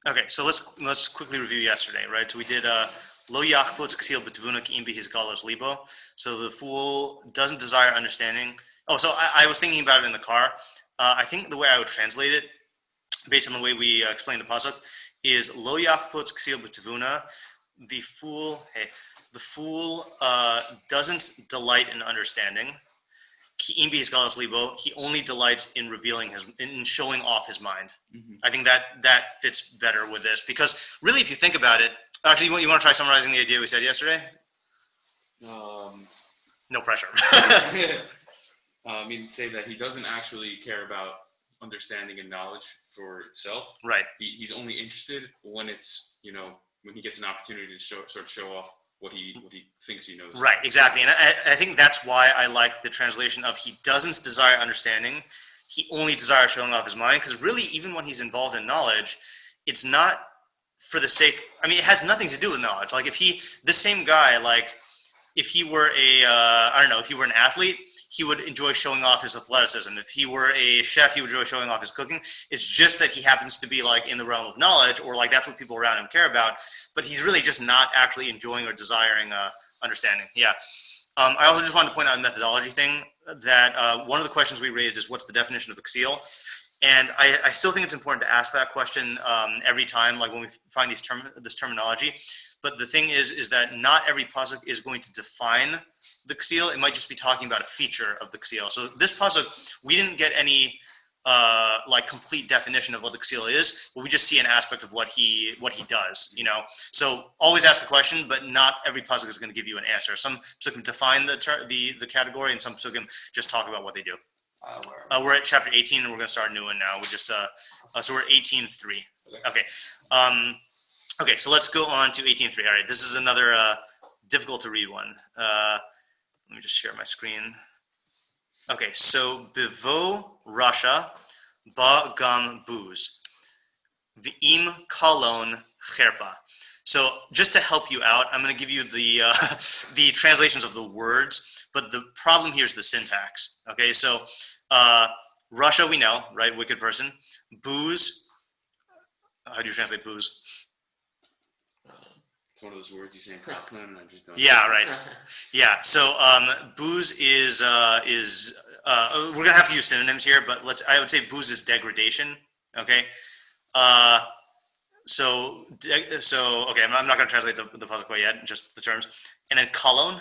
Okay, so let's quickly review yesterday, right? So we did lo yachputz ksil b'tevuna ki im his galos libo. So the fool doesn't desire understanding. Oh, so I was thinking about it in the car. I think the way I would translate it, based on the way we explained the pasuk, is lo yachputz ksil b'tevuna. The fool doesn't delight in understanding. He only delights in revealing in showing off his mind. Mm-hmm. I think that fits better with this, because really, if you think about it, actually, you want to try summarizing the idea we said yesterday? No pressure. I mean, say that he doesn't actually care about understanding and knowledge for itself. Right. He's only interested when it's, when he gets an opportunity to show off what he thinks he knows. Right, exactly. And I think that's why I like the translation of he doesn't desire understanding, he only desires showing off his mind, because really, even when he's involved in knowledge, it's not for the sake, it has nothing to do with knowledge. Like this same guy, like if he were if he were an athlete, he would enjoy showing off his athleticism. If he were a chef, he would enjoy showing off his cooking. It's just that he happens to be like in the realm of knowledge, or like that's what people around him care about. But he's really just not actually enjoying or desiring understanding. Yeah. I also just wanted to point out a methodology thing that one of the questions we raised is what's the definition of a ksil? And I still think it's important to ask that question every time, like when we find this terminology. But the thing is that not every pasuk is going to define the ksil. It might just be talking about a feature of the ksil. So this pasuk, we didn't get any complete definition of what the ksil is, but we just see an aspect of what he does. So always ask a question, but not every pasuk is going to give you an answer. Some pasukim define the category, and some pasukim just talk about what they do. We're at chapter 18, and we're going to start a new one now. So we're 18:3. Okay. Okay, so let's go on to 18:3. All right, this is another difficult to read one. Let me just share my screen. Okay, so bivo Rasha ba gam booz v'im kalon cherpa. So just to help you out, I'm going to give you the translations of the words, but the problem here is the syntax. Okay, so Rasha we know, right? Wicked person. Booze. How do you translate booze? It's one of those words you say in Kaufman, and I just don't. Yeah, right. Yeah. So booze is we're gonna have to use synonyms here, but I would say booze is degradation. Okay. So okay, I'm not gonna translate the pasuk quite yet, just the terms. And then kalon.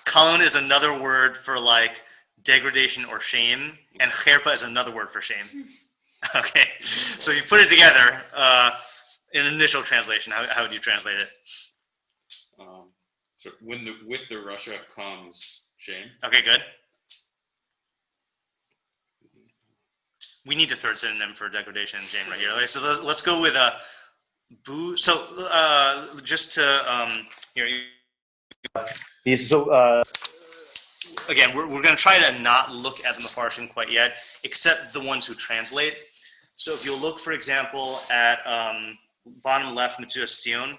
Kalon is another word for like degradation or shame, and cherpa is another word for shame. Okay, so you put it together in initial translation. How would you translate it? So with the Rasha comes shame. Okay, good. We need a third synonym for degradation and shame right here. Okay, so let's go with boo. So just to here. So again, we're going to try to not look at the Mefarshim quite yet, except the ones who translate. So if you look, for example, at bottom left, Mitzudas Sion,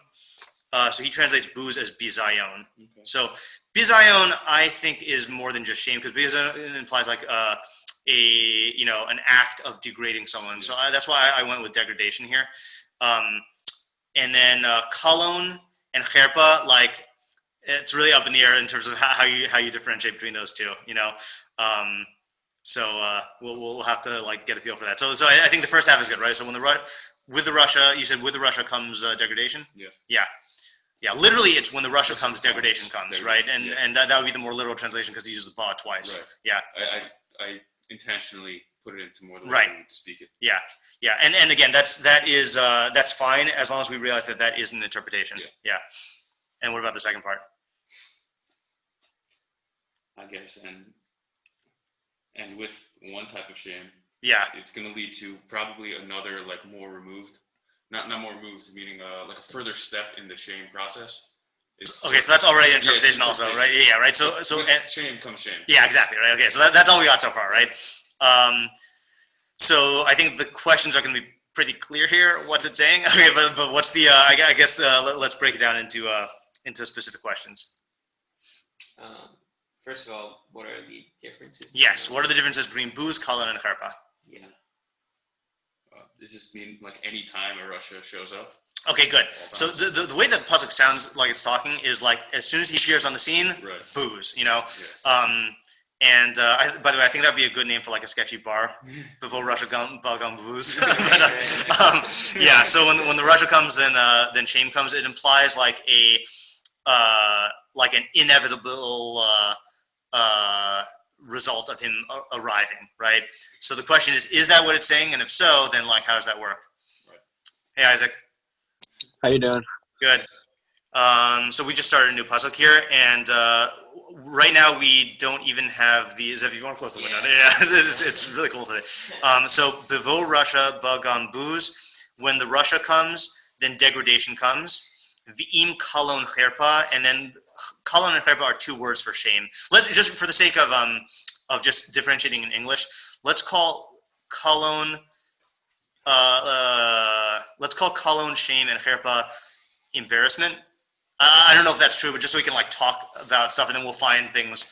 so he translates booze as bizayon. Okay. So bizayon, I think, is more than just shame, because bizayon implies like an act of degrading someone. So that's why I went with degradation here. And then kalon and cherpa, like it's really up in the air in terms of how you differentiate between those two. So we'll have to like get a feel for that. So I think the first half is good, right? So with the Rasha, you said with the Rasha comes degradation. Yeah. Literally, it's when the Rasha comes, degradation comes, right? And that would be the more literal translation because he uses the ba twice. Right. Yeah. I intentionally put it into more than right. I would speak it. Yeah. And again, that's fine as long as we realize that is an interpretation. Yeah. And what about the second part? I guess and with one type of shame, it's going to lead to probably another like more removed, not more removed, meaning like a further step in the shame process. Okay, so that's already an interpretation also, right? Yeah, right. So shame comes shame. Yeah, exactly, right. Okay, so that's all we got so far, right? So I think the questions are going to be pretty clear here. What's it saying? Okay, but what's the? I guess let's break it down into specific questions. First of all, what are the differences? Yes, what are the differences between booze, kalon, and cherpa? Yeah. Does this mean like any time a Rasha shows up? Okay, good. So the way that the pasuk sounds like it's talking is like as soon as he appears on the scene, booze, you know. Yeah. By the way, I think that'd be a good name for like a sketchy bar, before Rasha gum booze. Yeah. So when the Rasha comes, then shame comes. It implies like an inevitable result of him arriving, right? So the question is that what it's saying? And if so, then like how does that work? Right. Hey, Isaac. How you doing? Good. So we just started a new pasuk here, and right now we don't even have the. If you want to close the window, yeah, it's really cool today. So bevo Rasha bagam booze. When the Rasha comes, then degradation comes. V'im kalon cherpa, and then kalon and cherpa are two words for shame. Let's just for the sake of just differentiating in English, let's call kalon. Let's call kalon shame and cherpa embarrassment. I don't know if that's true, but just so we can like talk about stuff, and then we'll find things.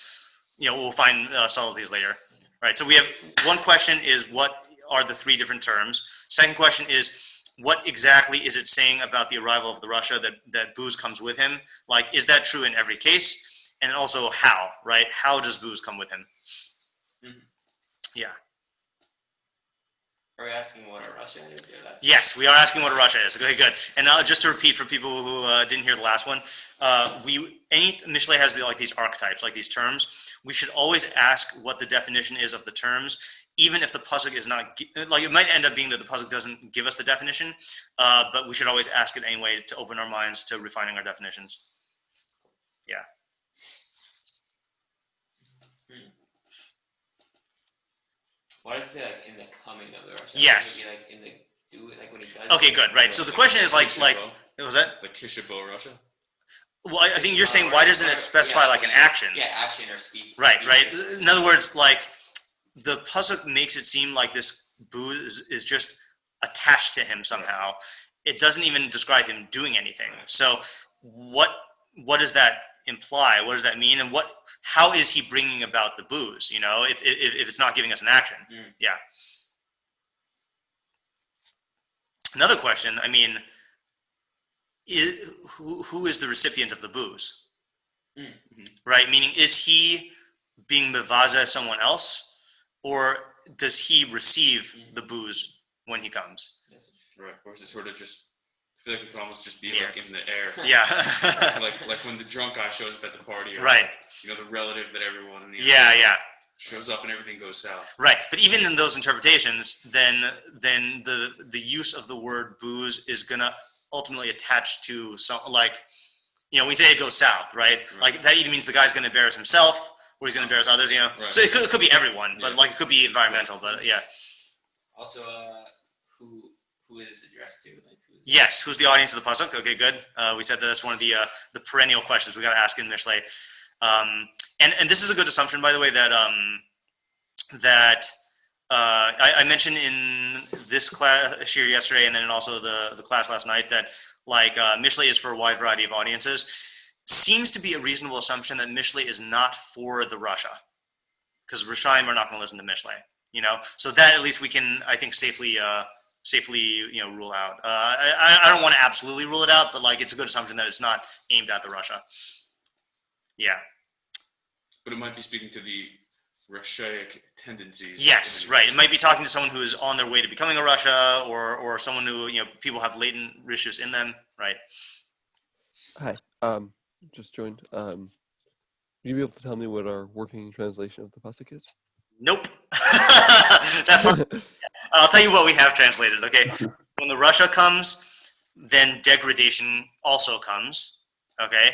We'll find subtleties later. Right. So we have one question: is what are the three different terms? Second question is, what exactly is it saying about the arrival of the Rasha that booze comes with him? Like, is that true in every case? And also how, right? How does booze come with him? Mm-hmm. Yeah. Are we asking what a Rasha is? Yeah, yes, we are asking what a Rasha is. Okay, good. And just to repeat for people who didn't hear the last one, any Mishlei has these archetypes, like these terms. We should always ask what the definition is of the terms, even if the pasuk is not, like it might end up being that the pasuk doesn't give us the definition, but we should always ask it anyway to open our minds to refining our definitions. Yeah. Why does it say like in the coming of the Rasha? Yes. Like in the do it, like when he does. Okay, good, right. So the question is like what was that? Like Kishabo Rasha? Well, I think you're saying why doesn't it specify like an action? Yeah, action or speech. Right. In other words, like the pasuk makes it seem like this booze is just attached to him somehow. It doesn't even describe him doing anything. So what does that imply? What does that mean? And how is he bringing about the booze? If it's not giving us an action. Yeah. Another question. I mean, who is the recipient of the booze? Mm-hmm. Right? Meaning, is he being mevaza someone else, or does he receive the booze when he comes? Right. Or is it sort of just? I feel like it could almost just be like in the air. Yeah. like when the drunk guy shows up at the party, or right? Like, the relative that everyone. Shows up and everything goes south. Right, but even in those interpretations, then the use of the word booze is gonna ultimately attach to some we say it goes south, right? Like that either means the guy's gonna embarrass himself or he's gonna embarrass others, Right. So it could be everyone, but like it could be environmental, but yeah. Also, who is this addressed to? Like, who's the audience of the pasuk? Okay, good. We said that's one of the perennial questions we got to ask in Mishlei. And this is a good assumption, by the way, that I mentioned in this class shiur yesterday, and then also the class last night, that like Mishlei is for a wide variety of audiences. Seems to be a reasonable assumption that Mishlei is not for the Rasha, because Rishaim are not going to listen to Mishlei. So that at least we can, I think, safely rule out. I don't want to absolutely rule it out, but like it's a good assumption that it's not aimed at the Rasha. Yeah. But it might be speaking to the Rashaic tendencies. Yes, right. It might be talking to someone who is on their way to becoming a Rasha, or someone who people have latent rishus in them, right? Hi, just joined. Would you be able to tell me what our working translation of the pasuk is? Nope. That's fine. I'll tell you what we have translated. Okay, when the Rasha comes, then degradation also comes. Okay,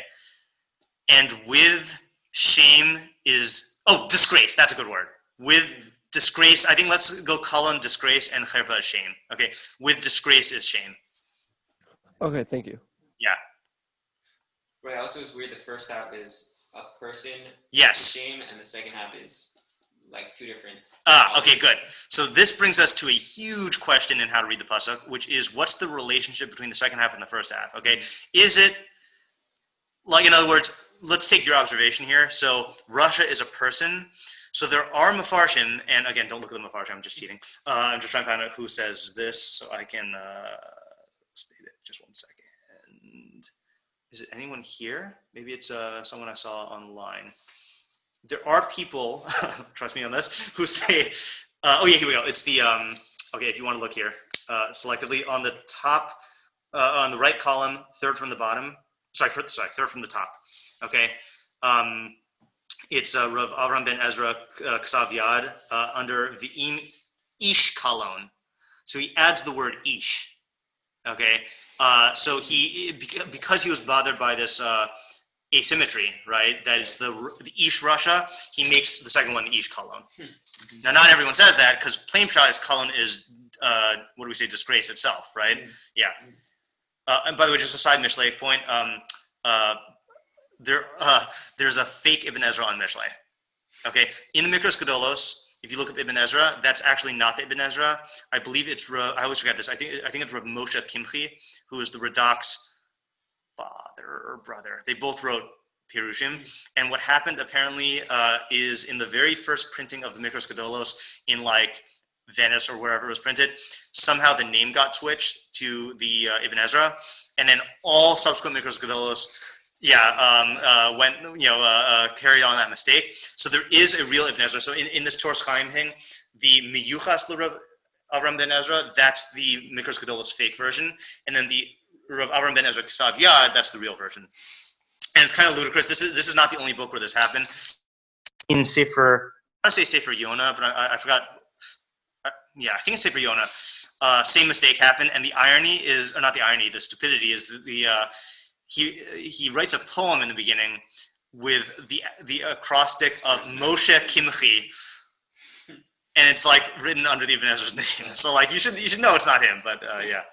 and with shame is disgrace. That's a good word. With disgrace, I think let's go colon disgrace and cherpa is shame. Okay, with disgrace is shame. Okay, thank you. Yeah. Right. Also, it's weird. The first half is a person. Yes. Shame, and the second half is like two different. Okay, good. So this brings us to a huge question in how to read the pasuk, which is what's the relationship between the second half and the first half? Okay, is it like, in other words, let's take your observation here. So Rasha is a person. So there are Mefarshim, and again, don't look at the Mefarshim, I'm just cheating. I'm just trying to find out who says this so I can state it. Just 1 second. Is it anyone here? Maybe it's someone I saw online. There are people, trust me on this, who say, oh yeah, here we go. It's the, okay, if you want to look here, selectively on the top, on the right column, third from the bottom, third from the top, okay? It's Rav Avram ben Ezra Ksav Yad under V'im Ish Kalon. So he adds the word Ish, okay? So because he was bothered by this asymmetry, right? That is the Ish Rasha, he makes the second one the Ish Kalon. Now, not everyone says that because plain pshat is Kalon is, what do we say, disgrace itself, right? Yeah. And by the way, just a side Mishlei point, there's a fake Ibn Ezra on Mishlei. Okay, in the Mikros Gedolos, if you look up Ibn Ezra, that's actually not the Ibn Ezra. I believe it's I always forget this. I think it's Rav Moshe Kimchi, who is the Radak's father or brother. They both wrote Pirushim, and what happened apparently is in the very first printing of the Mikros Gedolos in like Venice or wherever it was printed, somehow the name got switched to the Ibn Ezra, and then all subsequent Mikros Gedolos went, carried on that mistake. So there is a real Ibn Ezra. So in this Torah Chaim thing, the Miyuchas L'Rav Avram ben Ezra, that's the Mikros Gedolos fake version, and then the Rav Avram ben Ezra Ksav Yad, that's the real version. And it's kind of ludicrous. This is not the only book where this happened. In Sefer, I want to say Sefer Yonah, but I forgot. I think it's Sefer Yonah. Same mistake happened, and the irony is, or not the irony, the stupidity is that he writes a poem in the beginning with the acrostic of Moshe Kimchi, and it's like written under the Ibn Ezra's name. So like you should know it's not him, but yeah.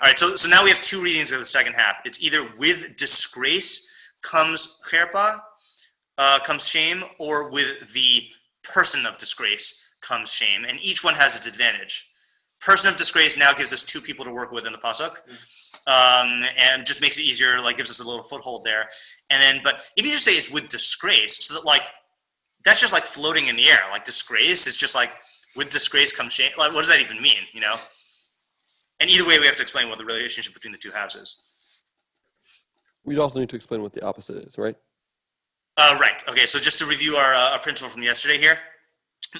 All right. So now we have two readings of the second half. It's either with disgrace comes cherpa, comes shame, or with the person of disgrace comes shame, and each one has its advantage. Person of disgrace now gives us two people to work with in the pasuk. And just makes it easier, like gives us a little foothold there. And then, but if you just say it's with disgrace, so that like, that's just like floating in the air. Like disgrace is just like, with disgrace comes shame. Like, what does that even mean, you know? And either way, we have to explain what the relationship between the two halves is. We'd also need to explain what the opposite is, right? Right. Okay, so just to review our principle from yesterday here,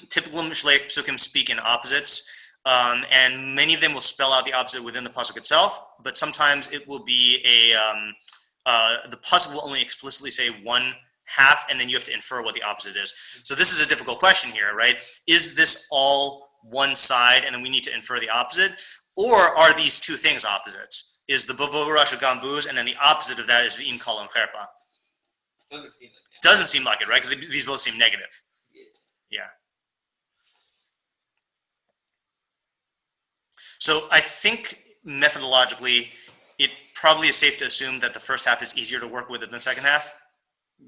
typical Mishlei psukim speak in opposites. And many of them will spell out the opposite within the pasuk itself, but sometimes it will be the pasuk will only explicitly say one half, and then you have to infer what the opposite is. So this is a difficult question here, right? Is this all one side, and then we need to infer the opposite, or are these two things opposites? Is the Bavo Rasha Gambuz, and then the opposite of that is V'im Kalon Cherpa? Doesn't seem like it. Doesn't seem like it, right? Because these both seem negative. Yeah. So I think methodologically, it probably is safe to assume that the first half is easier to work with than the second half.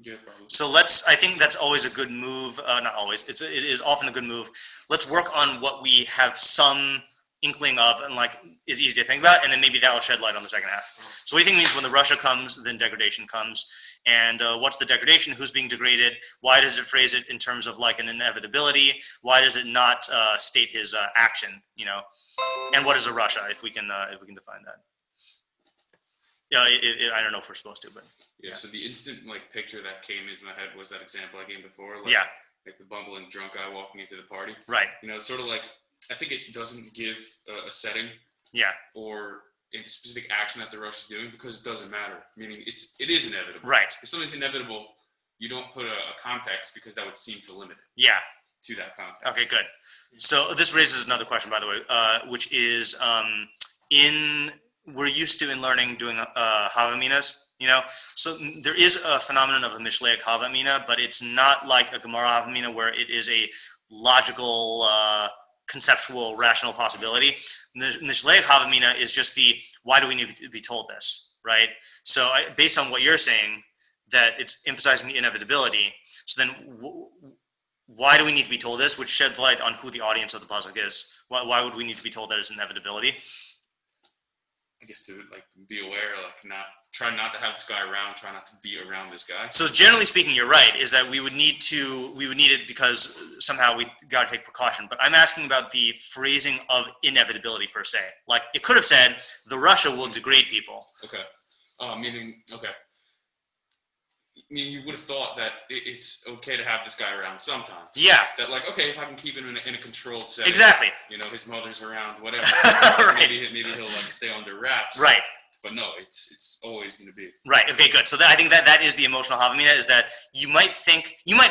Yeah, probably. So I think that's always a good move. Not always, it is often a good move. Let's work on what we have some inkling of and like is easy to think about, and then maybe that will shed light on the second half. So what do you think means when the Rasha comes, then degradation comes? And what's the degradation? Who's being degraded? Why does it phrase it in terms of like an inevitability? Why does it not state his action? You know, and what is a Rasha? If we can define that. Yeah, I don't know if we're supposed to, but yeah. So the instant like picture that came into my head was that example I gave before. Like, yeah. Like the bumbling drunk guy walking into the party. Right. You know, it's sort of like I think it doesn't give a setting. Yeah. Or a specific action that the rush is doing because it doesn't matter. Meaning it is inevitable. Right. If something's inevitable, you don't put a context because that would seem to limit it. Yeah. To that context. Okay, good. So this raises another question, by the way, which is we're used to in learning doing havaminas, you know. So there is a phenomenon of a Mishlei havamina, but it's not like a Gemara havamina where it is a logical, conceptual, rational possibility. The Mishlei havamina is just why do we need to be told this, right? So based on what you're saying, that it's emphasizing the inevitability. So then why do we need to be told this? Which sheds light on who the audience of the pasuk is. Why would we need to be told that it's inevitability? I guess to like be aware, like try not to have this guy around, try not to be around this guy. So generally speaking, you're right, is that we would need it because somehow we got to take precaution. But I'm asking about the phrasing of inevitability per se. Like it could have said, the Rasha will degrade people. Okay. Meaning you would have thought that it's okay to have this guy around sometimes. Yeah. That like, okay, if I can keep him in a controlled setting. Exactly. You know, his mother's around, whatever. Right. Maybe he'll like stay under wraps. Right. But no, it's always going to be. Right. Okay. Good. So I think that is the emotional havamina, is that you might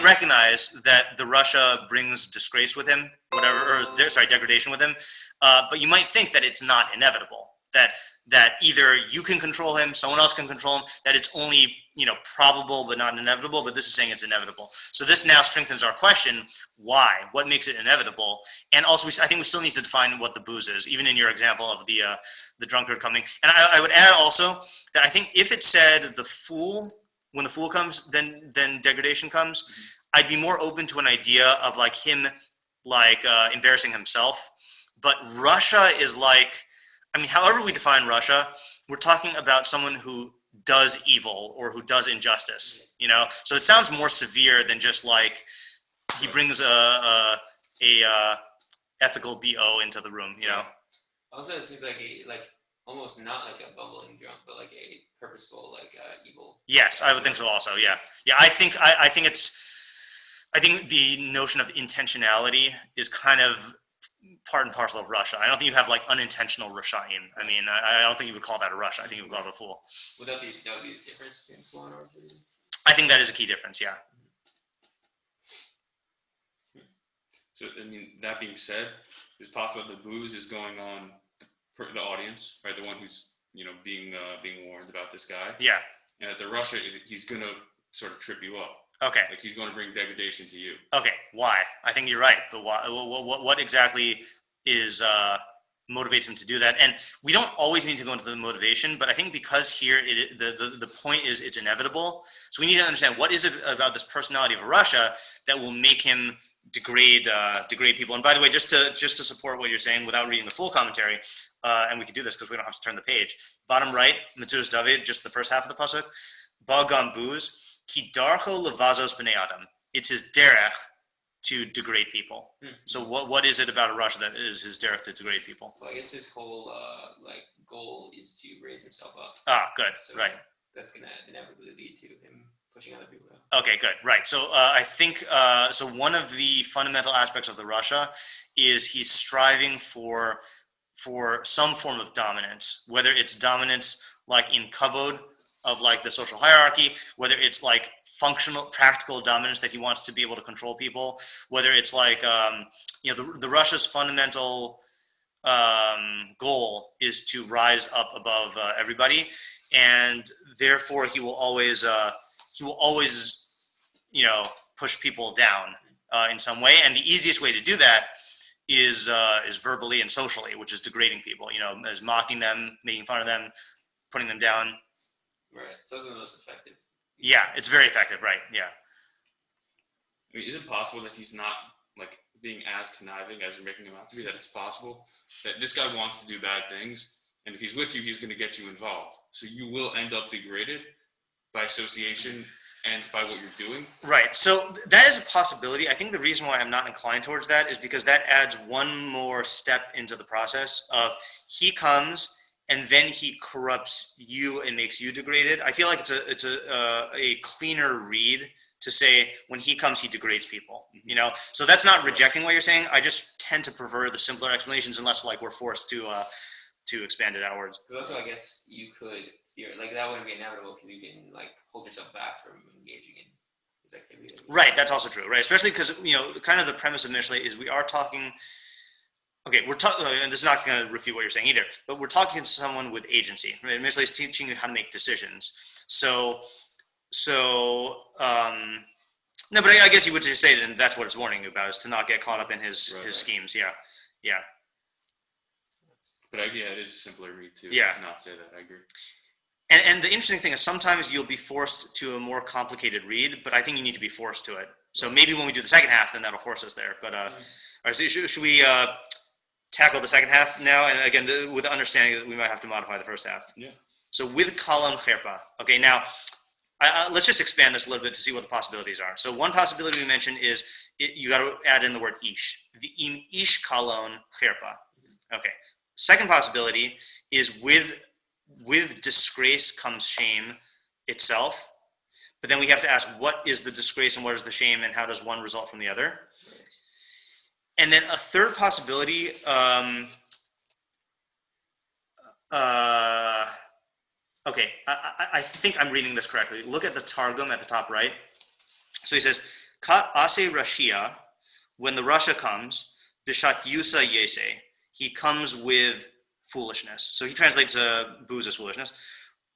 recognize that the Rasha brings disgrace with him, degradation with him, but you might think that it's not inevitable. That either you can control him, someone else can control him. That it's only probable but not inevitable. But this is saying it's inevitable. So this now strengthens our question: why? What makes it inevitable? And also, I think we still need to define what the booze is, even in your example of the drunkard coming. And I would add also that I think if it said the fool, when the fool comes, then degradation comes. Mm-hmm. I'd be more open to an idea of like him, embarrassing himself. But Rasha is like, however we define Rasha, we're talking about someone who does evil or who does injustice, So it sounds more severe than just like he brings a ethical BO into the room, Also, it seems like almost not like a bumbling drunk, but like a purposeful evil. Yes, I would think so. Also, yeah. I think the notion of intentionality is kind of part and parcel of Rasha. I don't think you have like unintentional Rashaim. I don't think you would call that a Rasha. I think you would call it a fool. Would that be the difference between fool and Rasha? I think that is a key difference, yeah. So, that being said, it's possible the booze is going on for the audience, right? The one who's, being warned about this guy. Yeah. And that the Rasha he's going to sort of trip you up. Okay. Like he's going to bring degradation to you. Okay. Why? I think you're right. But why? What exactly is motivates him to do that? And we don't always need to go into the motivation, but I think because here the point is it's inevitable. So we need to understand what is it about this personality of a Rasha that will make him degrade people. And by the way, just to support what you're saying without reading the full commentary, and we can do this because we don't have to turn the page. Bottom right, Matzudas David, just the first half of the pasuk. Bagam booze. Ki darcho levazos b'nei adam. It's his derech to degrade people. Mm-hmm. So what is it about a Rasha that is his derech to degrade people? Well, I guess his whole goal is to raise himself up. Ah, good. So right. That's gonna inevitably lead to him pushing other people out. Okay, good. Right. So I think so. One of the fundamental aspects of the Rasha is he's striving for some form of dominance, whether it's dominance like in kavod, of like the social hierarchy, whether it's like functional, practical dominance that he wants to be able to control people, whether it's like, the Rasha's fundamental goal is to rise up above everybody, and therefore he will always push people down in some way. And the easiest way to do that is verbally and socially, which is degrading people, as mocking them, making fun of them, putting them down. Right. So those are the most effective. Yeah, it's very effective. Right. Yeah. Is it possible that he's not like being as conniving as you're making him out to be? That it's possible that this guy wants to do bad things, and if he's with you, he's going to get you involved. So you will end up degraded by association and by what you're doing. Right. So that is a possibility. I think the reason why I'm not inclined towards that is because that adds one more step into the process of he comes and then he corrupts you and makes you degraded. I feel like it's a cleaner read to say when he comes, he degrades people. So that's not rejecting what you're saying. I just tend to prefer the simpler explanations unless we're forced to expand it outwards. But also, I guess you could that wouldn't be inevitable because you can hold yourself back from engaging in this activity. Right. That's also true. Right. Especially because kind of the premise of Mishlei is we are talking. Okay, we're talking, and this is not going to refute what you're saying either, but we're talking to someone with agency. Right? Mishlei is teaching you how to make decisions. So, no, but I guess you would just say that that's what it's warning you about, is to not get caught up in his schemes. Yeah. But it is a simpler read to not say that. I agree. And the interesting thing is sometimes you'll be forced to a more complicated read, but I think you need to be forced to it. So maybe when we do the second half, then that'll force us there. But all right, so should we? tackle the second half now, and again, with the understanding that we might have to modify the first half. Yeah. So with kalon cherpa. Okay, now let's just expand this a little bit to see what the possibilities are. So one possibility we mentioned is you got to add in the word ish. The im ish kalon cherpa. Okay. Second possibility is with disgrace comes shame itself. But then we have to ask, what is the disgrace and what is the shame, and how does one result from the other? And then a third possibility, okay, I think I'm reading this correctly. Look at the Targum at the top right. So he says, Kat ase Rashia, when the Rasha comes, Bishat Yusa Yese, he comes with foolishness. So he translates booze as foolishness.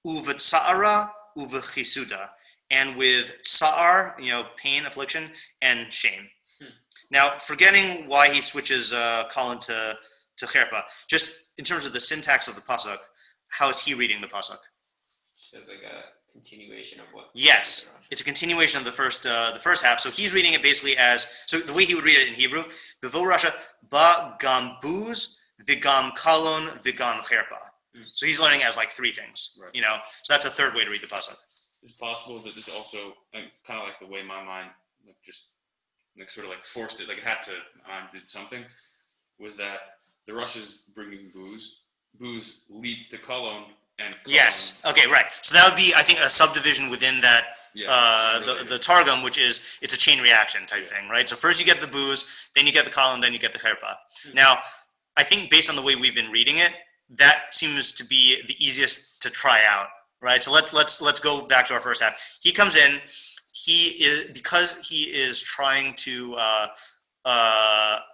Uvatsa'ara uvachisuda, and with sa'ar, pain, affliction, and shame. Now, forgetting why he switches Colin to cherpa, just in terms of the syntax of the pasuk, how is he reading the pasuk? So it's like a continuation of what? Yes, it's a continuation of the first half. So he's reading it basically as, so the way he would read it in Hebrew, Bevo Rasha ba gam booze vigam kalon vigam cherpa. So he's learning as like three things, right. So that's a third way to read the pasuk. It's possible that this also, kind of like the way my mind just sort of like forced it, like it had to did something, was that the Rasha's bringing booze. Booze leads to kolon, and kolon. Yes. Okay. Right. So that would be, I think, a subdivision within that the Targum, which is it's a chain reaction type thing, right? So first you get the booze, then you get the kolon, then you get the cherpa. Mm-hmm. Now, I think based on the way we've been reading it, that seems to be the easiest to try out, right? So let's go back to our first half. He comes in. Because he is trying to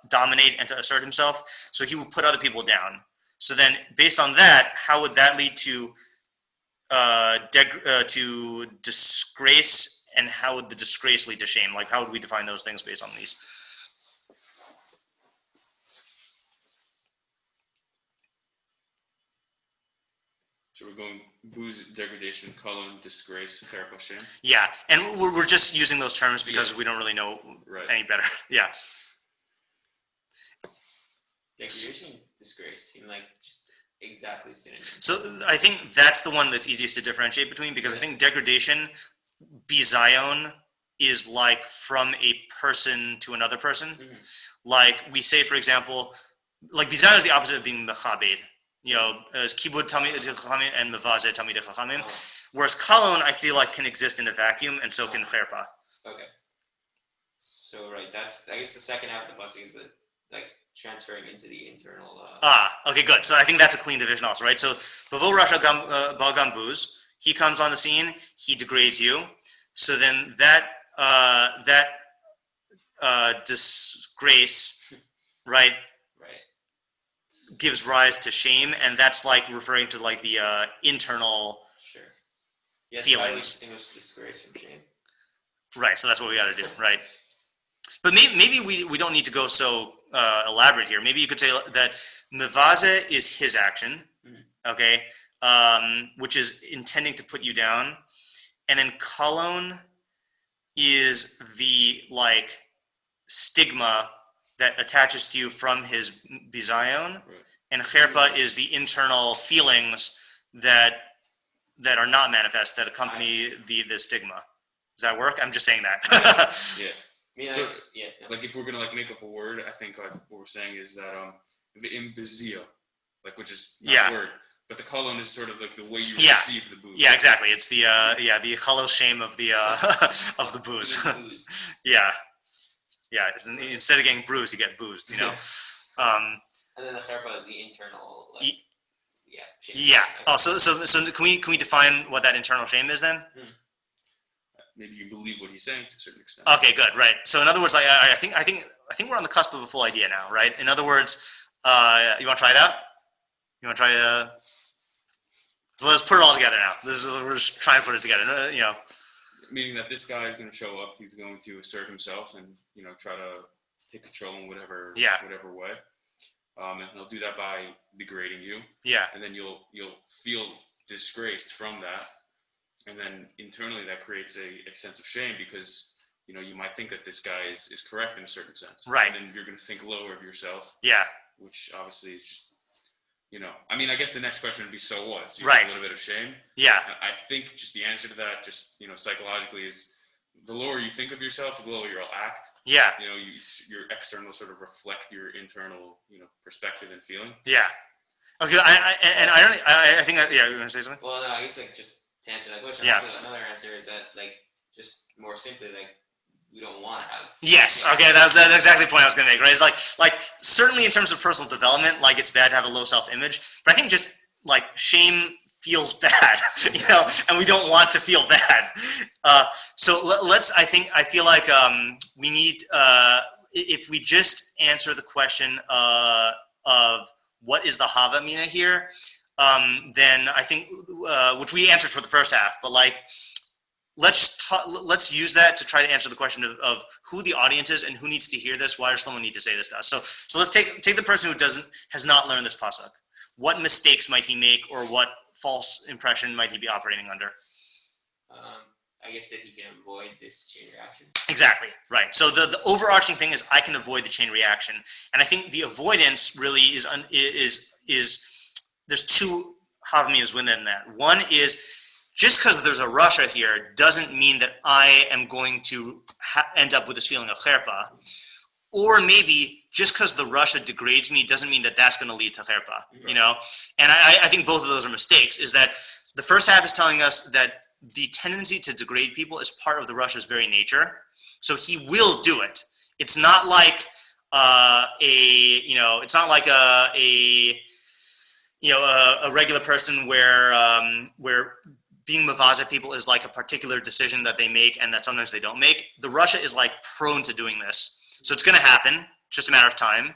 dominate and to assert himself, so he will put other people down. So then, based on that, how would that lead to disgrace, and how would the disgrace lead to shame? Like, how would we define those things based on these? So we're going booze, degradation, kolon, disgrace, cherpa, shame. Yeah, and we're just using those terms because we don't really know any better. Yeah. Degradation, disgrace seem like just exactly synonyms. So I think that's the one that's easiest to differentiate between, because I think degradation, bizayon, is like from a person to another person. Mm-hmm. Like we say, for example, like bizayon is the opposite of being mechabed. As kibud talmid chachamim and mevazeh talmid chachamim, whereas kalon I feel like can exist in a vacuum, and so can cherpa. Okay. So that's I guess the second half of the pasuk is like transferring into the internal. Okay, good. So I think that's a clean division also, right? So Bavo Rasha ba gambuz, he comes on the scene, he degrades you. So then that disgrace, right? Gives rise to shame, and that's like referring to like the internal feelings. How do we distinguish disgrace from shame? Right, so that's what we got to do, right? But maybe we don't need to go so elaborate here. Maybe you could say that mevaze is his action, okay, which is intending to put you down, and then kolon is the like stigma that attaches to you from his bizayon, and cherpa is the internal feelings that are not manifest, that accompany the stigma. Does that work? I'm just saying that. Yeah. So, like if we're gonna like make up a word, I think like what we're saying is that the imbezia, like which is not a word, but the kolon is sort of like the way you receive the booze. Yeah, exactly. It's the the chalal shame of the of the booze. Yeah. Instead of getting bruised, you get boozed, And then the cherpa is the internal, shame. Yeah. Oh, so can we define what that internal shame is then? Maybe you believe what he's saying to a certain extent. Okay, good, right. So in other words, I think we're on the cusp of a full idea now, right? In other words, you want to try it out? You want to try So let's put it all together now. We're just trying to put it together, Meaning that this guy is going to show up. He's going to assert himself and try to take control in whatever way. And he'll do that by degrading you. Yeah. And then you'll feel disgraced from that. And then internally that creates a sense of shame because you might think that this guy is correct in a certain sense. Right. And then you're going to think lower of yourself. Yeah. which obviously is just, I mean, I guess the next question would be, so what? So you Right. have a little bit of shame. Yeah. I think just the answer to that, just, psychologically, is the lower you think of yourself, the lower you'll act. Yeah. Your external sort of reflect your internal, perspective and feeling. Yeah. Okay. I think that, you want to say something? Well, no, I guess like just to answer that question. Yeah. Also, another answer is that like just more simply like we don't want to have. Yes. Okay. That's exactly the point I was going to make. Right. It's like certainly in terms of personal development, like it's bad to have a low self-image, but I think just like shame feels bad, and we don't want to feel bad. So I feel like we need, if we just answer the question of what is the Hava Mina here, then I think, which we answered for the first half, but like, let's use that to try to answer the question of who the audience is and who needs to hear this. Why does someone need to say this to us? So let's take the person who has not learned this pasuk. What mistakes might he make, or what false impression might he be operating under? I guess that he can avoid this chain reaction. Exactly, right. So the overarching thing is I can avoid the chain reaction, and I think the avoidance really is there's two havaminas within that. One is just because there's a Rasha here doesn't mean that I am going to end up with this feeling of cherpa, or maybe just because the Rasha degrades me doesn't mean that that's going to lead to cherpa, Right. And I think both of those are mistakes. Is that the first half is telling us that the tendency to degrade people is part of the Rasha's very nature, so he will do it. It's not like it's not like a regular person where being mavaza people is like a particular decision that they make and that sometimes they don't make. The Rasha is like prone to doing this, so it's going to happen. Just a matter of time.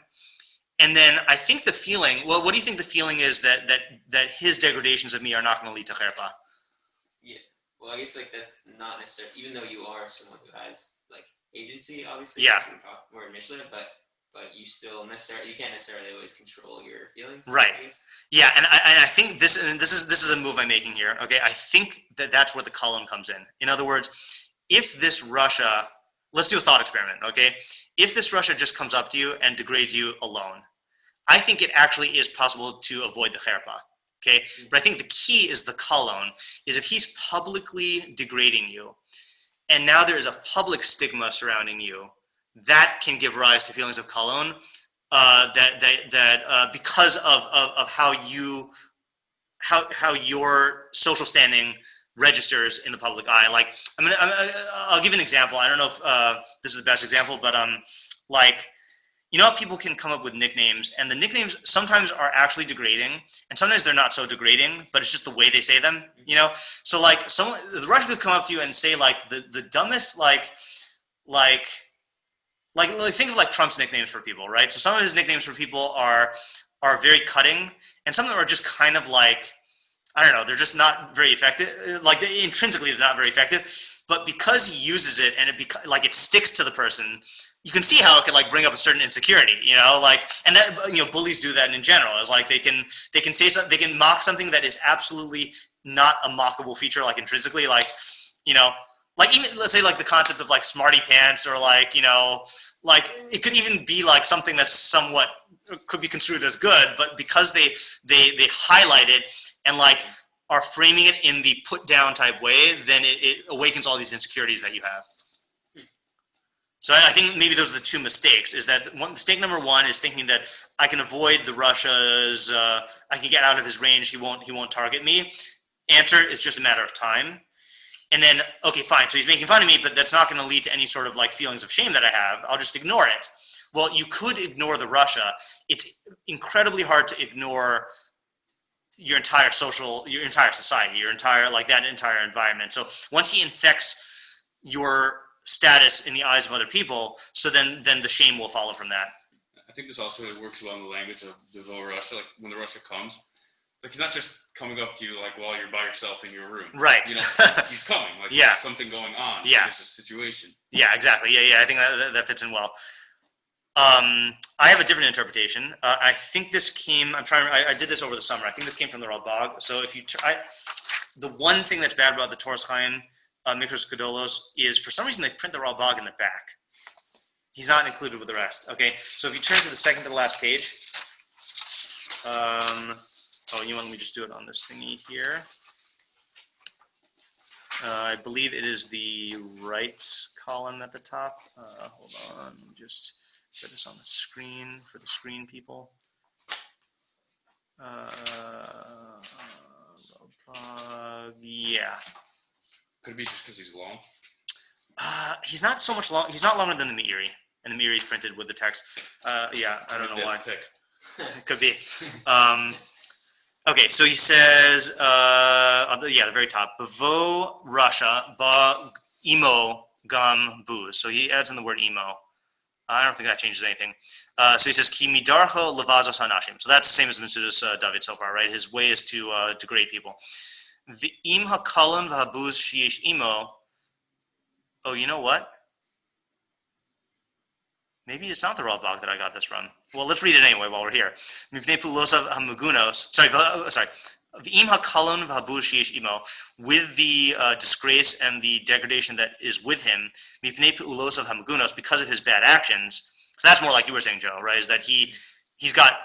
And then I think the feeling. Well, what do you think the feeling is that his degradations of me are not going to lead to cherpa? Yeah. Well, I guess like that's not necessarily. Even though you are someone who has like agency, obviously. Yeah. More in Mishlei, but you still you can't necessarily always control your feelings. Right. Yeah, and I think this is a move I'm making here. Okay, I think that's where the column comes in. In other words, if this Rasha, let's do a thought experiment. Okay, if this Rasha just comes up to you and degrades you alone, I think it actually is possible to avoid the cherpa. Okay, but I think the key is the kolon, is if he's publicly degrading you, and now there is a public stigma surrounding you, that can give rise to feelings of kolon, that because of how your social standing registers in the public eye. Like I'll give an example. I don't know if this is the best example, but like, how people can come up with nicknames, and the nicknames sometimes are actually degrading, and sometimes they're not so degrading, but it's just the way they say them, So like the Russian could come up to you and say like the dumbest like think of like Trump's nicknames for people, right? So some of his nicknames for people are very cutting, and some of them are just kind of like, I don't know, they're just not very effective. Like intrinsically, they're not very effective, but because he uses it and it sticks to the person, you can see how it could like bring up a certain insecurity, and that, bullies do that in general. It's like they can say something, they can mock something that is absolutely not a mockable feature, like intrinsically, like even let's say like the concept of like smarty pants, or like it could even be like something that's somewhat could be construed as good, but because they highlight it and like are framing it in the put down type way, then it awakens all these insecurities that you have. So I think maybe those are the two mistakes. Is that mistake number one is thinking that I can avoid the Rasha's, I can get out of his range. He won't target me. Answer is just a matter of time. And then, okay, fine. So he's making fun of me, but that's not going to lead to any sort of like feelings of shame that I have. I'll just ignore it. Well, you could ignore the Rasha. It's incredibly hard to ignore your entire society, that entire environment. So once he infects your status in the eyes of other people, so then the shame will follow from that. I think this also works well in the language of the Rasha. Like when the Rasha comes, like he's not just coming up to you like while you're by yourself in your room. Right. He's coming. Like yeah. There's something going on. Yeah. There's a situation. Yeah, exactly. Yeah. I think that fits in well. I have a different interpretation. I think this came. I did this over the summer. I think this came from the Ralbag. So if you, the one thing that's bad about the Toras Chaim Mikros Gedolos is for some reason they print the Ralbag in the back. He's not included with the rest. Okay. So if you turn to the second to the last page, Let me just do it on this thingy here. I believe it is the right column at the top. Hold on, let me just put this on the screen for the screen people. Yeah. Could it be just because he's long? He's not so much long. He's not longer than the Meiri, and the Meiri is printed with the text. Yeah, I don't know why. It could be. Okay, so he says, the very top, Bavo Rasha ba imo gam buz. So he adds in the word emo. I don't think that changes anything. So he says, Ki midarcho levazos hanashim. So that's the same as Mitzudas David so far, right? His way is to degrade people. V'im hakalon v'habuz sheyesh imo. Oh, you know what? Maybe it's not the raw blog that I got this from. Well, let's read it anyway while we're here. Mipnei pulosav hamugunos. Sorry. V'im hakalon v'habuz sheyesh imo. With the disgrace and the degradation that is with him. Mipnei pulosav hamugunos, because of his bad actions. So that's more like you were saying, Joe, right? Is that he's got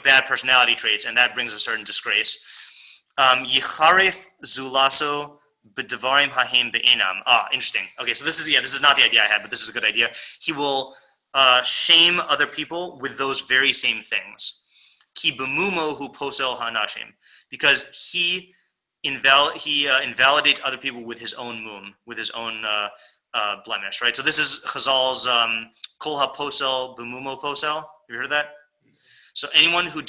bad personality traits, and that brings a certain disgrace. Yicharef zulaso b'devarim hahem be'enam. Interesting. Okay, so this is not the idea I had, but this is a good idea. He will shame other people with those very same things. Ki b'mumo hu posel hanashim, because he invalidates other people with his own mum, with his own blemish, right? So this is Chazal's kol ha-posel b'mumo posel. Have you heard of that? So anyone who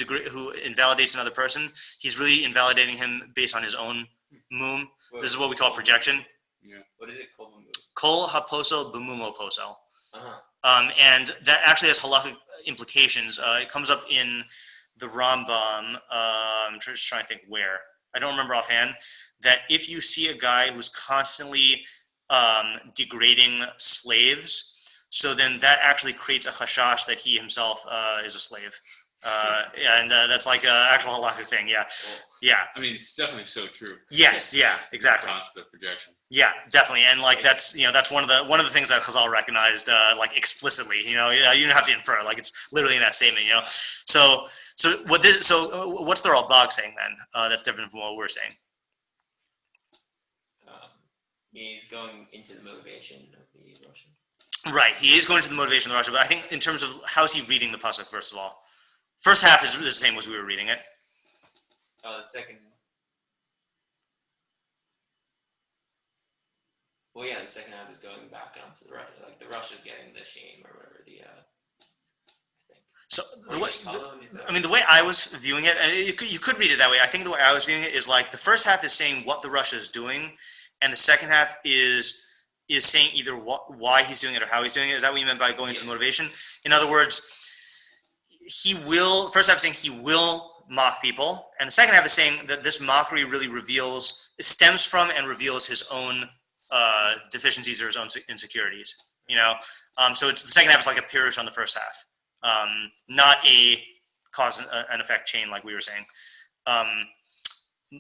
invalidates another person, he's really invalidating him based on his own mum. This is what we call projection. Yeah. What is it? Kol ha-posel b'mumo posel. Uh-huh. And that actually has halachic implications. It comes up in the Rambam. I'm just trying to think where. I don't remember offhand. That if you see a guy who's constantly degrading slaves, so then that actually creates a chashash that he himself is a slave. And that's like an actual halakhic thing. Yeah. Yeah. I mean, it's definitely so true. Yes. Yeah. Exactly. The concept of projection. Yeah, definitely. And like that's one of the things that Chazal recognized like explicitly. You don't have to infer. Like it's literally in that statement. So what's the Ralbag saying then? That's different from what we're saying. He's going into the motivation of the Russian. Right, he is going to the motivation of the Rasha, but I think in terms of how's he reading the pasuk, first of all. First half is the same as we were reading it. Oh, the second. Well, yeah, the second half is going back onto the Russia. Like the Russia's getting the shame or whatever. I think. So the way I was viewing it, and you could read it that way. I think the way I was viewing it is like the first half is saying what the Russia is doing, and the second half is saying either why he's doing it or how he's doing it. Is that what you meant by going to the motivation? In other words, first half is saying he will mock people, and the second half is saying that this mockery really stems from and reveals his own deficiencies or his own insecurities. So it's the second half is like a pirush on the first half, not a cause and effect chain like we were saying.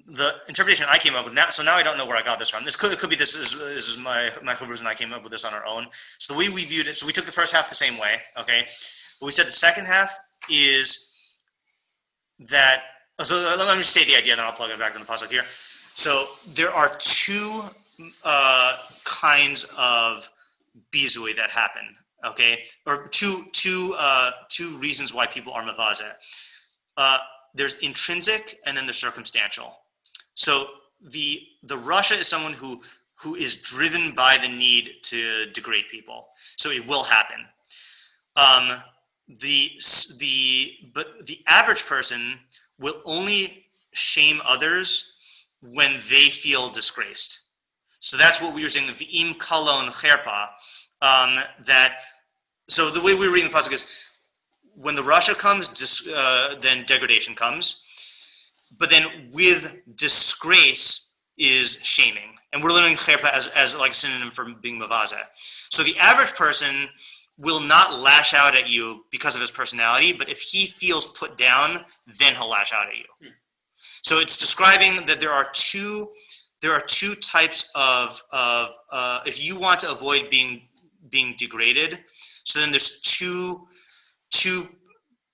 The interpretation I came up with now, so now I don't know where I got this from. It could be this is my Chavru's and I came up with this on our own. So the way we viewed it, so we took the first half the same way, okay? But we said the second half is that, so let me just state the idea, then I'll plug it back in the pasuk here. So there are two kinds of bizui that happen, okay? Or two reasons why people are mavazeh. There's intrinsic and then there's circumstantial. So the Rasha is someone who is driven by the need to degrade people. So it will happen. But the average person will only shame others when they feel disgraced. So that's what we were saying, v'im kalon cherpa. So the way we were reading the pasuk is, when the Rasha comes, then degradation comes. But then with disgrace is shaming. And we're learning cherpa as like a synonym for being mavazeh. So the average person will not lash out at you because of his personality, but if he feels put down, then he'll lash out at you. So it's describing that there are two types of if you want to avoid being degraded, so then there's two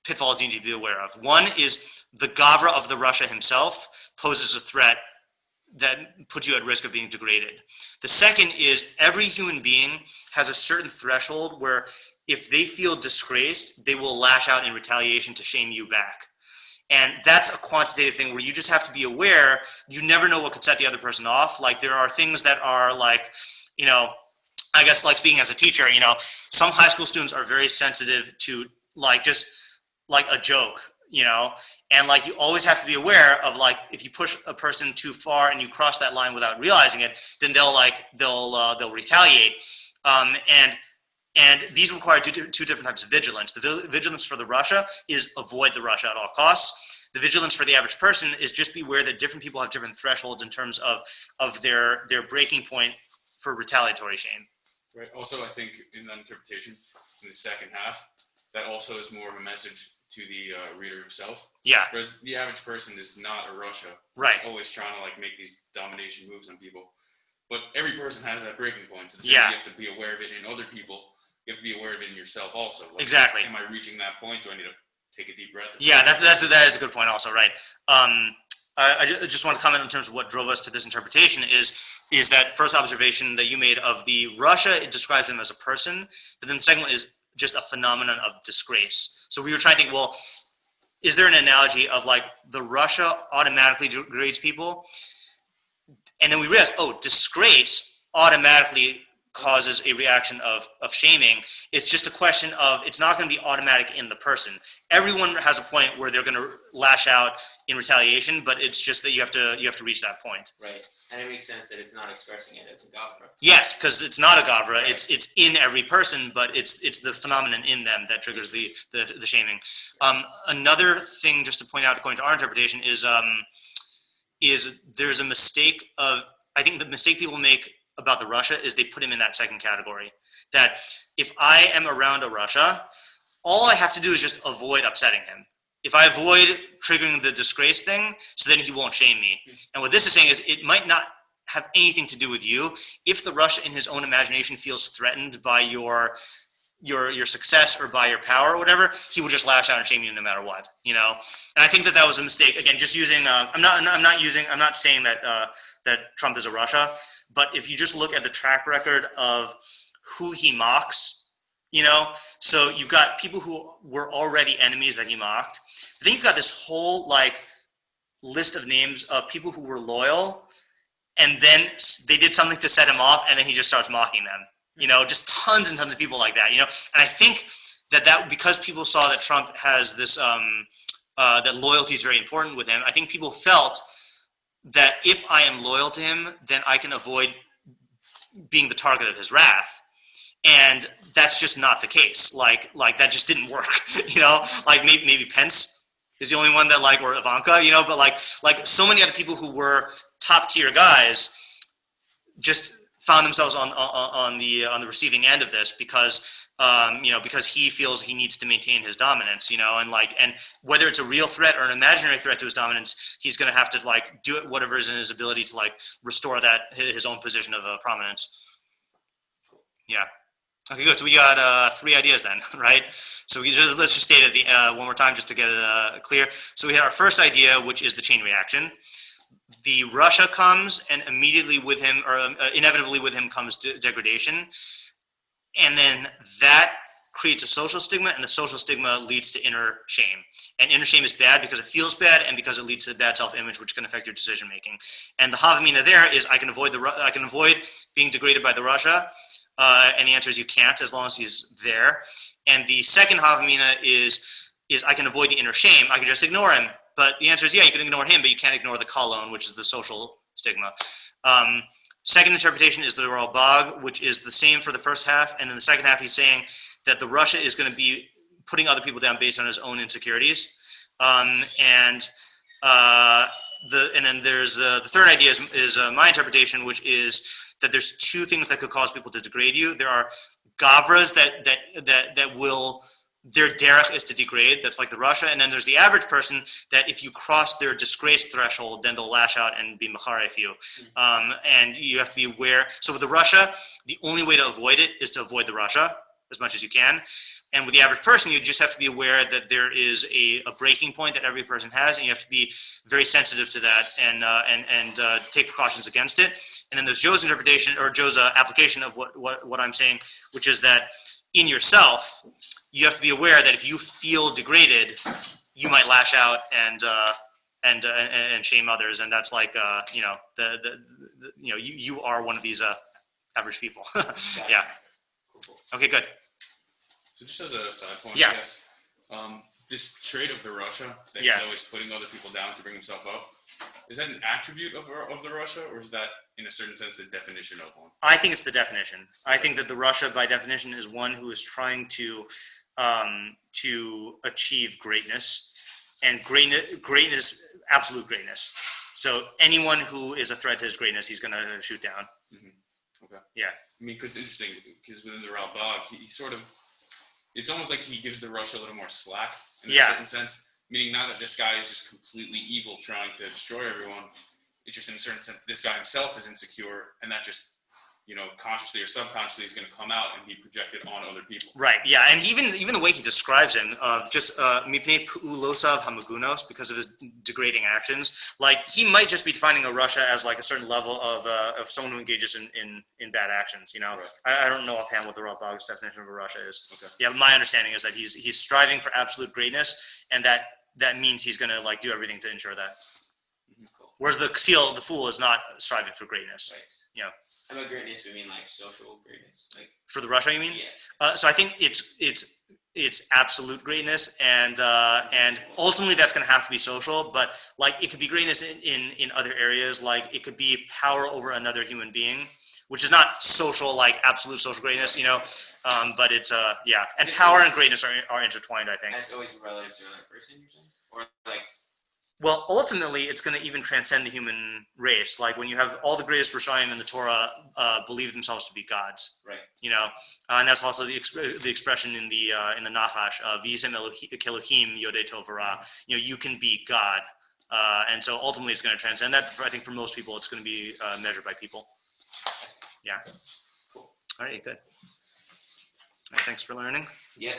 pitfalls you need to be aware of. One is the Gavra of the Rasha himself poses a threat that puts you at risk of being degraded. The second is every human being has a certain threshold where if they feel disgraced, they will lash out in retaliation to shame you back. And that's a quantitative thing where you just have to be aware. You never know what could set the other person off. Like there are things that are like, you know, I guess like speaking as a teacher, you know, some high school students are very sensitive to like just like a joke, you know, and like you always have to be aware of like if you push a person too far and you cross that line without realizing it, then they'll retaliate. And these require two different types of vigilance. The vigilance for the Rasha is avoid the Rasha at all costs. The vigilance for the average person is just be aware that different people have different thresholds in terms of their breaking point for retaliatory shame. Right. Also, I think in that interpretation, in the second half, that also is more of a message to the reader himself. Yeah. Whereas the average person is not a Rasha. Right. Who's always trying to like make these domination moves on people. But every person has that breaking point. So yeah. You have to be aware of it in other people. You have to be aware of it in yourself also. Like, exactly. Am I reaching that point? Do I need to take a deep breath? Yeah, that is a good point also, right? I just want to comment in terms of what drove us to this interpretation is that first observation that you made of the Rasha, it describes him as a person, but then the second one is just a phenomenon of disgrace. So we were trying to think, well, is there an analogy of like the Rasha automatically degrades people? And then we realized, disgrace automatically causes a reaction of shaming. It's just a question of, it's not going to be automatic in the person. Everyone has a point where they're going to lash out in retaliation, but it's just that you have to reach that point. Right. And it makes sense that it's not expressing it as a Gavra. Yes, because it's not a Gavra. Right. It's in every person, but it's the phenomenon in them that triggers the shaming. Another thing just to point out according to our interpretation is there's a mistake of, I think the mistake people make about the Rasha is they put him in that second category. That if I am around a Rasha, all I have to do is just avoid upsetting him. If I avoid triggering the disgrace thing, so then he won't shame me. And what this is saying is it might not have anything to do with you. If the Rasha in his own imagination feels threatened by your success or by your power or whatever, he will just lash out and shame you no matter what, you know? And I think that was a mistake. Again, just using, I'm not saying that Trump is a Rasha, but if you just look at the track record of who he mocks, you know, so you've got people who were already enemies that he mocked. Then you've got this whole like list of names of people who were loyal, and then they did something to set him off, and then he just starts mocking them. You know, just tons and tons of people like that, you know? And I think that because people saw that Trump has this, that loyalty is very important with him, I think people felt that if I am loyal to him, then I can avoid being the target of his wrath. And that's just not the case. Like that just didn't work, you know? Like maybe Pence is the only one that like, or Ivanka, you know? But like so many other people who were top tier guys just found themselves on the receiving end of this because because he feels he needs to maintain his dominance, you know, and whether it's a real threat or an imaginary threat to his dominance, he's going to have to like do it whatever is in his ability to like restore that his own position of prominence. Yeah. Okay, good. So we got 3 ideas then, right? So let's just state it one more time just to get it clear. So we had our first idea, which is the chain reaction. The Rasha comes, and immediately with him, or inevitably with him, comes degradation. And then that creates a social stigma, and the social stigma leads to inner shame. And inner shame is bad because it feels bad, and because it leads to bad self-image, which can affect your decision making. And the Havamina there is I can avoid being degraded by the Rasha. And the answer is you can't, as long as he's there. And the second Havamina is I can avoid the inner shame. I can just ignore him. But the answer is, yeah, you can ignore him, but you can't ignore the kalon, which is the social stigma. Second interpretation is the Ralbag, which is the same for the first half. And then the second half, he's saying that the Rasha is going to be putting other people down based on his own insecurities. And then there's the third idea is my interpretation, which is that there's 2 things that could cause people to degrade you. There are gavras that will, their derech is to degrade. That's like the Rasha. And then there's the average person that if you cross their disgrace threshold, then they'll lash out and be macharef you. And you have to be aware. So with the Rasha, the only way to avoid it is to avoid the Rasha as much as you can. And with the average person, you just have to be aware that there is a breaking point that every person has, and you have to be very sensitive to that and take precautions against it. And then there's Joe's interpretation or Joe's application of what I'm saying, which is that in yourself, you have to be aware that if you feel degraded, you might lash out and shame others, and that's like you are one of these average people. Yeah. Okay, good. So just as a side point, yeah. I guess, this trait of the Rasha, that he's always putting other people down to bring himself up, is that an attribute of the Rasha, or is that, in a certain sense, the definition of one? I think it's the definition. I think that the Rasha, by definition, is one who is trying to achieve greatness, and greatness, absolute greatness. So anyone who is a threat to his greatness, he's going to shoot down. Mm-hmm. Okay. Yeah. I mean, because it's interesting, because within the Ralbag, he sort of, it's almost like he gives the Rasha a little more slack in a certain sense, meaning not that this guy is just completely evil trying to destroy everyone. It's just in a certain sense, this guy himself is insecure, and that just, consciously or subconsciously is going to come out and be projected on other people. Right. Yeah, and even the way he describes him, just mipnei pu'ulosav hamagunos, because of his degrading actions, like he might just be defining a Rasha as like a certain level of someone who engages in bad actions. Right. I don't know offhand what the Ralbag's definition of a Rasha is. Okay. Yeah, my understanding is that he's striving for absolute greatness, and that means he's going to like do everything to ensure that. Mm-hmm. Cool. Whereas the seal, the fool, is not striving for greatness. Right. Yeah. And by greatness, we mean like social greatness, like for the Rasha, you mean? Yeah. So I think it's absolute greatness, and ultimately that's going to have to be social. But like it could be greatness in other areas, like it could be power over another human being, which is not social, like absolute social greatness, But it's and power and greatness are intertwined, I think. That's always relative to another person, you're saying, or like. Well, ultimately, it's going to even transcend the human race. Like when you have all the greatest Rishayim in the Torah believe themselves to be gods, right? And that's also the expression in the Nachash, "V'yisem Elohim Yodei Tov V'Ra." You can be God, and so ultimately, it's going to transcend that. I think for most people, it's going to be measured by people. Yeah. Cool. All right. Good. All right, thanks for learning. Yeah.